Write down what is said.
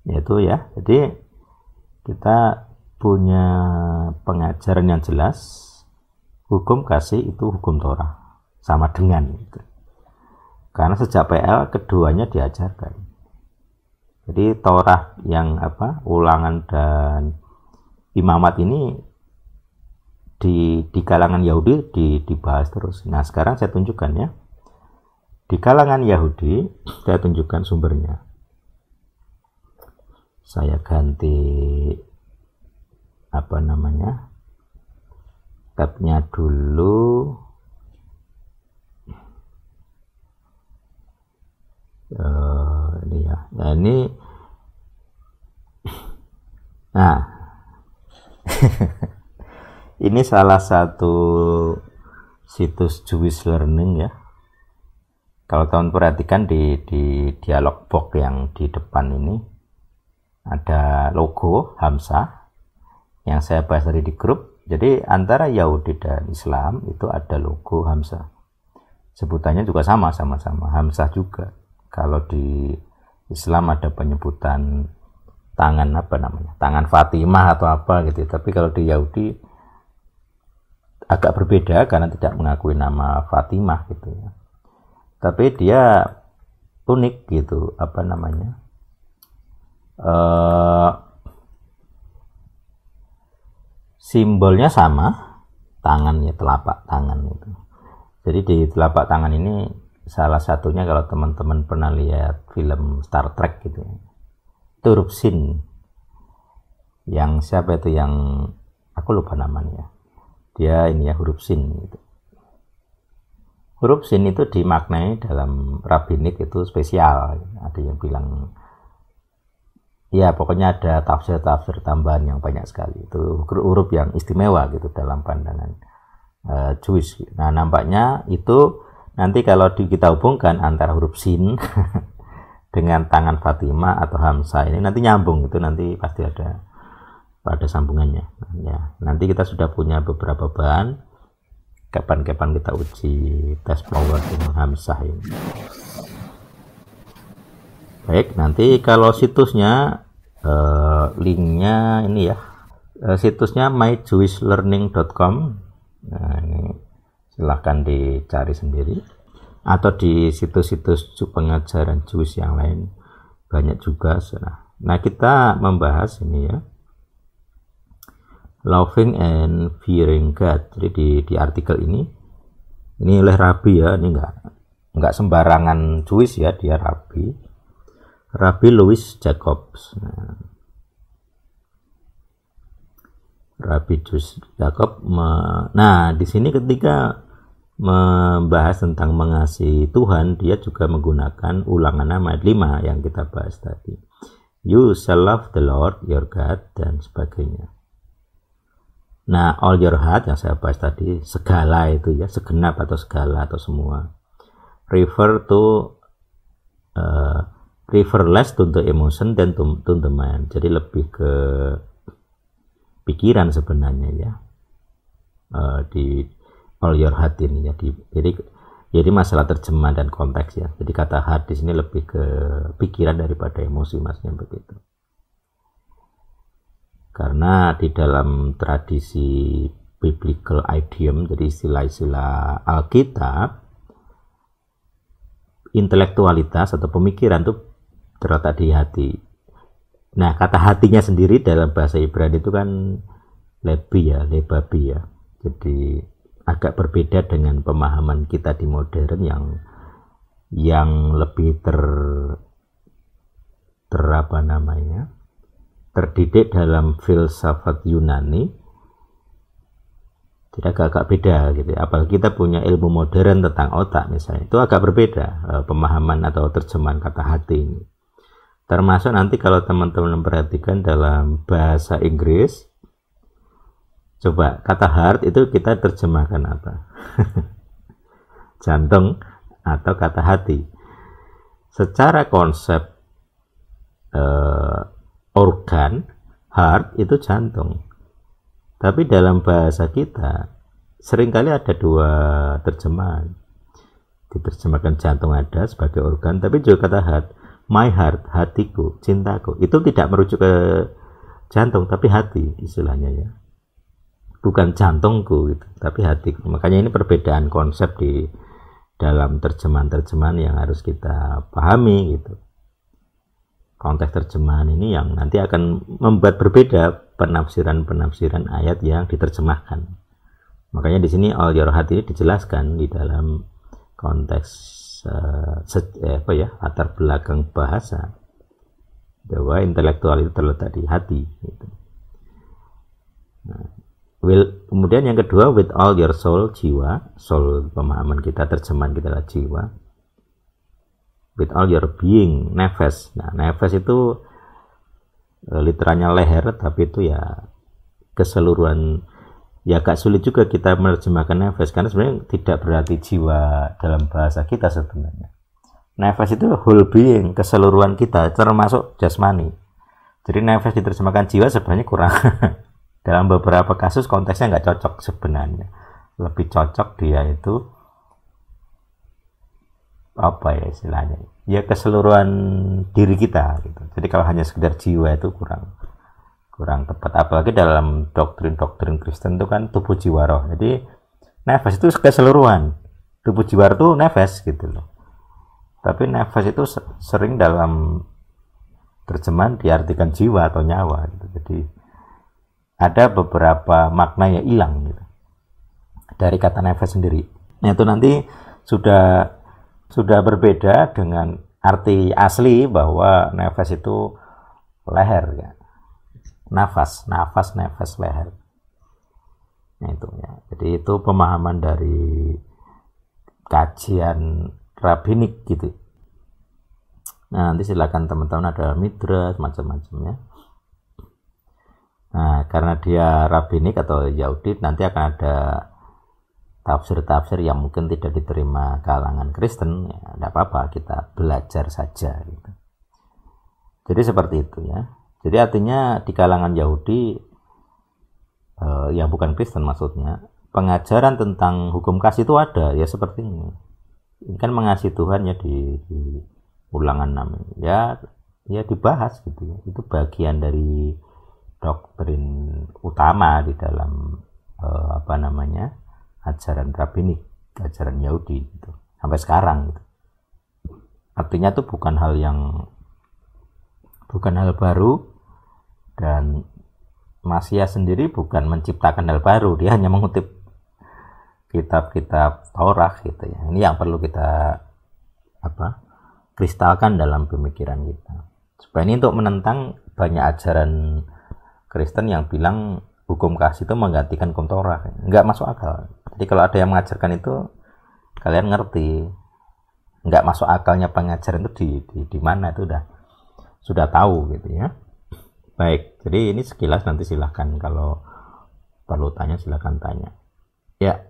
Yaitu ya, jadi kita punya pengajaran yang jelas, hukum kasih itu hukum Torah, sama dengan itu. Karena sejak PL keduanya diajarkan. Jadi Torah yang ulangan dan imamat ini di kalangan Yahudi dibahas terus. Nah, sekarang saya tunjukkan ya. Di kalangan Yahudi saya tunjukkan sumbernya. Saya ganti tabnya dulu. Ini ya. Nah, ini ini salah satu situs Jewish Learning ya. Kalau teman perhatikan di dialog box yang di depan ini ada logo Hamzah yang saya bahas tadi di grup. Jadi antara Yahudi dan Islam itu ada logo Hamzah. Sebutannya juga sama-sama Hamzah juga. Kalau di Islam ada penyebutan tangan tangan Fatimah atau apa gitu. Tapi kalau di Yahudi agak berbeda karena tidak mengakui nama Fatimah gitu ya. Tapi dia unik gitu, simbolnya sama, tangannya, telapak tangan itu. Jadi di telapak tangan ini salah satunya kalau teman-teman pernah lihat film Star Trek gitu ya, itu huruf Sin. Yang siapa itu yang aku lupa namanya. Dia ini ya huruf Sin gitu. Huruf Sin itu dimaknai dalam rabbinik itu spesial. Ada yang bilang ya pokoknya ada tafsir-tafsir tambahan yang banyak sekali. Itu huruf yang istimewa gitu dalam pandangan Jewish. Nah, nampaknya itu nanti kalau kita hubungkan antara huruf Sin dengan tangan Fatimah atau Hamzah ini nanti nyambung, itu nanti pasti ada sambungannya. Ya, nanti kita sudah punya beberapa bahan. Kapan-kapan kita uji tes power dengan Hamzah ini. Baik, nanti kalau situsnya linknya ini ya, situsnya myjewishlearning.com. Nah, ini silahkan dicari sendiri, atau di situs-situs pengajaran Jewish yang lain banyak juga. Nah, kita membahas ini ya, Loving and Fearing God. Jadi di artikel ini oleh Rabi ya, ini enggak sembarangan Jewish ya, dia Rabi Louis Jacobs. Rabi Louis Jacob. Nah, di sini ketika membahas tentang mengasihi Tuhan, dia juga menggunakan ulangan ayat 5 yang kita bahas tadi. You shall love the Lord your God dan sebagainya. Nah, all your heart yang saya bahas tadi, segala itu ya, segenap atau segala atau semua. Refer less to the emotion than to the mind. Jadi lebih ke pikiran sebenarnya ya. Di all your heart ini ya. Jadi masalah terjemah dan konteks ya. Jadi kata heart di sini lebih ke pikiran daripada emosi, maksudnya begitu. Karena di dalam tradisi biblical idiom, jadi istilah-istilah Alkitab, intelektualitas atau pemikiran itu terletak di hati. Nah, kata hatinya sendiri dalam bahasa Ibrani itu kan lebabi ya. Jadi agak berbeda dengan pemahaman kita di modern yang lebih terdidik dalam filsafat Yunani. Jadi agak beda gitu. Apalagi kita punya ilmu modern tentang otak misalnya, itu agak berbeda pemahaman atau terjemahan kata hati ini. Termasuk nanti kalau teman-teman memperhatikan dalam bahasa Inggris, coba kata heart itu kita terjemahkan apa? Jantung atau kata hati. Secara konsep organ, heart itu jantung. Tapi dalam bahasa kita seringkali ada dua terjemahan. Diterjemahkan jantung ada sebagai organ, tapi juga kata heart. my heart, hatiku, cintaku. Itu tidak merujuk ke jantung, tapi hati istilahnya ya. Bukan jantungku gitu, tapi hatiku. Makanya ini perbedaan konsep di dalam terjemahan-terjemahan yang harus kita pahami gitu. Konteks terjemahan ini yang nanti akan membuat berbeda penafsiran-penafsiran ayat yang diterjemahkan. Makanya di sini all your heart ini dijelaskan di dalam konteks latar belakang bahasa, bahwa intelektual itu terletak di hati gitu. Nah, kemudian yang kedua, with all your soul, jiwa. Soul pemahaman kita, terjemahan kita adalah jiwa. With all your being, nefes. Nah, nefes itu literanya leher, tapi itu ya keseluruhan. Ya agak sulit juga kita menerjemahkan nefes, karena sebenarnya tidak berarti jiwa dalam bahasa kita sebenarnya. Nefes itu whole being, keseluruhan kita, termasuk jasmani. Jadi nefes diterjemahkan jiwa sebenarnya kurang. Dalam beberapa kasus konteksnya nggak cocok sebenarnya. Lebih cocok dia itu apa ya istilahnya? Ya keseluruhan diri kita gitu. Jadi kalau hanya sekedar jiwa itu kurang tepat, apalagi dalam doktrin Kristen itu kan tubuh jiwa roh. Jadi nefas itu keseluruhan, tubuh jiwa itu nefas gitu loh. Tapi nefas itu sering dalam terjemahan diartikan jiwa atau nyawa gitu. Jadi ada beberapa makna yang hilang gitu dari kata nefas sendiri. Nah, itu nanti sudah berbeda dengan arti asli bahwa nefas itu leher ya. Nafas, leher. Nah itu ya. Jadi itu pemahaman dari kajian rabbinik gitu. Nah, nanti silakan teman-teman ada midrash macam-macamnya. Nah, karena dia rabbinik atau Yahudi, nanti akan ada tafsir-tafsir yang mungkin tidak diterima kalangan Kristen. Ya, tidak apa-apa, kita belajar saja gitu. Jadi seperti itu ya. Jadi artinya di kalangan Yahudi yang bukan Kristen maksudnya, pengajaran tentang hukum kasih itu ada ya seperti ini. Ini kan mengasihi Tuhan ya di Ulangan 6 ya dibahas gitu ya. Itu bagian dari doktrin utama di dalam ajaran rabbinik, ajaran Yahudi gitu. Sampai sekarang gitu. Artinya itu bukan hal baru. Dan Masias sendiri bukan menciptakan hal baru, dia hanya mengutip kitab-kitab Taurat gitu ya. Ini yang perlu kita kristalkan dalam pemikiran kita. Supaya ini untuk menentang banyak ajaran Kristen yang bilang hukum kasih itu menggantikan hukum Taurat. Enggak masuk akal. Jadi kalau ada yang mengajarkan itu, kalian ngerti. Enggak masuk akalnya pengajaran itu di mana, itu sudah tahu gitu ya. Baik, jadi ini sekilas, nanti silahkan kalau perlu tanya silahkan tanya. Ya.